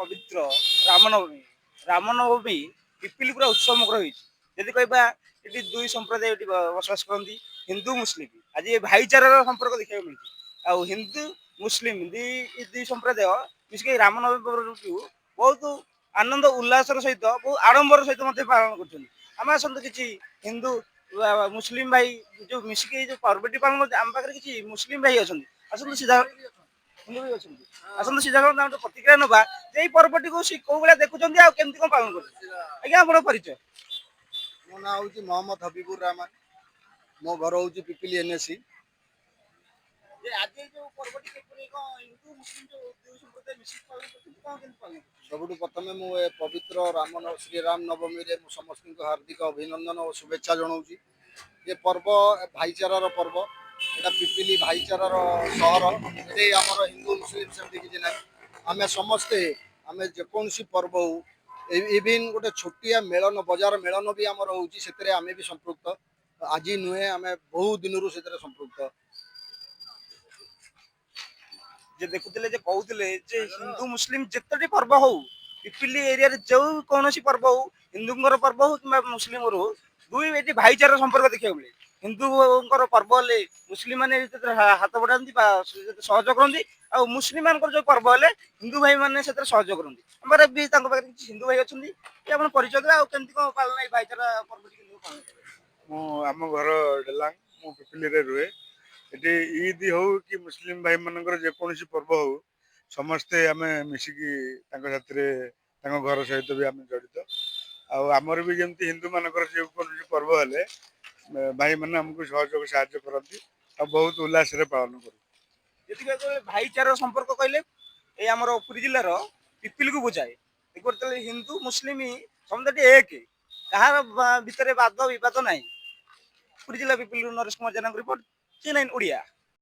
ପବିତ୍ର ରାମନବମୀ ରାମନବମୀ ପିପିଲି ପୁରା ଉତ୍ସବମୁଖର ହୋଇଛି। ଯଦି କହିବା ଏଠି ଦୁଇ ସମ୍ପ୍ରଦାୟ ଏଠି ବସବାସ କରନ୍ତି, ହିନ୍ଦୁ ମୁସଲିମ। ଆଜି ଏ ଭାଇଚାରାର ସମ୍ପର୍କ ଦେଖିବାକୁ ମିଳୁଛି। ଆଉ ହିନ୍ଦୁ ମୁସଲିମ ଦୁଇ ସମ୍ପ୍ରଦାୟ ମିଶିକି ରାମନବମୀ ପର୍ବକୁ ବହୁତ ଆନନ୍ଦ ଉଲ୍ଲାସର ସହିତ ବହୁତ ଆଡମ୍ବର ସହିତ ମଧ୍ୟ ପାଳନ କରୁଛନ୍ତି। ଆମେ ଆସନ୍ତୁ କିଛି ହିନ୍ଦୁ ମୁସଲିମ ଭାଇ ଯୋଉ ମିଶିକି ଯୋଉ ପର୍ବଟି ପାଳନ କରୁଛନ୍ତି, ଆମ ପାଖରେ କିଛି ମୁସଲିମ ଭାଇ ଅଛନ୍ତି। ଆସନ୍ତୁ ସିଧା ହିନ୍ଦୁ ଭାଇ ଅଛନ୍ତି, ଆସନ୍ତୁ ସିଧା ତାଙ୍କ ପ୍ରତିକ୍ରିୟା ନବା ଯେ ଏଇ ପର୍ବଟିକୁ ସେ କୋଉ ଭଳିଆ ଦେଖୁଛନ୍ତି ଆଉ କେମିତି କଣ ପାଳନ କରୁଛନ୍ତି। ଆଜ୍ଞା ଆପଣଙ୍କ ପରିଚୟ? ମୋ ନାଁ ହଉଛି ମହମ୍ମଦ ହବିବୁର ରହମାନ। ମୋ ଘର ହଉଛି ପିପିଲି ଏନ୍ଏସି। ଯେ ଆଜି ଯୋଉ ପର୍ବଟି କିପରି କଣ ହିନ୍ଦୁ ମୁସଲିମ ଯୋଉ ଦୁଇ ସମ୍ପ୍ରଦାୟ ମିଶିକି ପାଳନ କରୁଛନ୍ତି, କଣ କେମିତି ପାଳନ କରୁଛନ୍ତି? ସବୁଠୁ ପ୍ରଥମେ ମୁଁ ଏ ପବିତ୍ର ଶ୍ରୀରାମ ନବମୀରେ ମୁଁ ସମସ୍ତଙ୍କୁ ହାର୍ଦ୍ଦିକ ଅଭିନନ୍ଦନ ଓ ଶୁଭେଚ୍ଛା ଜଣାଉଛି। ଏ ପର୍ବ ଭାଇଚାରାର ପର୍ବ। ଏଇଟା ପିପିଲି ଭାଇଚାରାର ସହର। ଏଠି ଆମର ହିନ୍ଦୁ ମୁସଲିମ ସେମିତି କିଛି ନାହିଁ। ଆମେ ସମସ୍ତେ ଆମେ ଯେକୌଣସି ପର୍ବ ହଉ, ଇଭିନ୍ ଗୋଟେ ଛୋଟିଆ ମେଳନ ବଜାର ମେଳନ ବି ଆମର ହଉଛି, ସେଥିରେ ଆମେ ବି ସମ୍ପୃକ୍ତ। ଆଜି ନୁହେଁ, ଆମେ ବହୁ ଦିନରୁ ସେଥିରେ ସମ୍ପୃକ୍ତ। ଯେ ଦେଖୁଥିଲେ ଯେ କହୁଥିଲେ ଯେ ହିନ୍ଦୁ ମୁସଲିମ ଯେତୋଟି ପର୍ବ ହଉ, ପିପିଲି ଏରିଆରେ ଯୋଉ କୌଣସି ପର୍ବ ହଉ, ହିନ୍ଦୁଙ୍କର ପର୍ବ ହଉ କିମ୍ବା ମୁସଲିମର ହଉ, ଦୁଇ ଏଠି ଭାଇଚାରାର ସମ୍ପର୍କ ଦେଖିବାକୁ ମିଳେ। ହିନ୍ଦୁଙ୍କର ପର୍ବ ହେଲେ ମୁସଲିମ ମାନେ ହାତ ବଢାନ୍ତି ବା ସହଯୋଗ କରନ୍ତି, ଆଉ ମୁସଲିମ ମାନଙ୍କର ଯୋଉ ପର୍ବ ହେଲେ ହିନ୍ଦୁ ଭାଇ ମାନେ ସେଥିରେ ସହଯୋଗ କରନ୍ତି। ଆମର ବି ତାଙ୍କ ପାଖରେ କିଛି ହିନ୍ଦୁ ଭାଇ ଅଛନ୍ତି, ଆପଣ ପରିଚୟ ଦେବେ ଆଉ କେମିତି କଣ ପାଳନ ଏଇ ଭାଇଚାରା ପର୍ବ କେମିତି ପାଳନ କରେ? ମୁଁ ଆମ ଘର ଡେଲାଙ୍ଗ, ମୁଁ ପିପିଲିରେ ରୁହେ। ଏଠି ଇଦ୍ ହଉ କି ମୁସଲିମ ଭାଇ ମାନଙ୍କର ଯେକୌଣସି ପର୍ବ ହଉ, ସମସ୍ତେ ଆମେ ମିଶିକି ତାଙ୍କ ସାଥିରେ ତାଙ୍କ ଘର ସହିତ ବି ଆମେ ଜଡ଼ିତ। ଆଉ ଆମର ବି ଯେମିତି ହିନ୍ଦୁ ମାନଙ୍କର ଯେକୌଣସି ପର୍ବ ହେଲେ ଭାଇମାନେ ଆମକୁ ସହଯୋଗ ସାହାଯ୍ୟ କରନ୍ତି ଆଉ ବହୁତ ଉଲ୍ଲାସରେ ପାଳନ କରୁ। ଯେତିକି ଭାଇଚାରାର ସମ୍ପର୍କ କହିଲେ ଏଇ ଆମର ପୁରୀ ଜିଲ୍ଲାର ପିପିଲିକୁ ବୁଝାଏ। ଯେତେବେଳେ ହିନ୍ଦୁ ମୁସଲିମ ସମୁଦାୟ ଏକ, କାହାର ଭିତରେ ବାଦ ବିବାଦ ନାହିଁ। ପୁରୀ ଜିଲ୍ଲା ପିପିଲିରୁ ନରେଶ କୁମାର ଜେନାଙ୍କ ରିପୋର୍ଟ, ଜି9 ଓଡ଼ିଆ।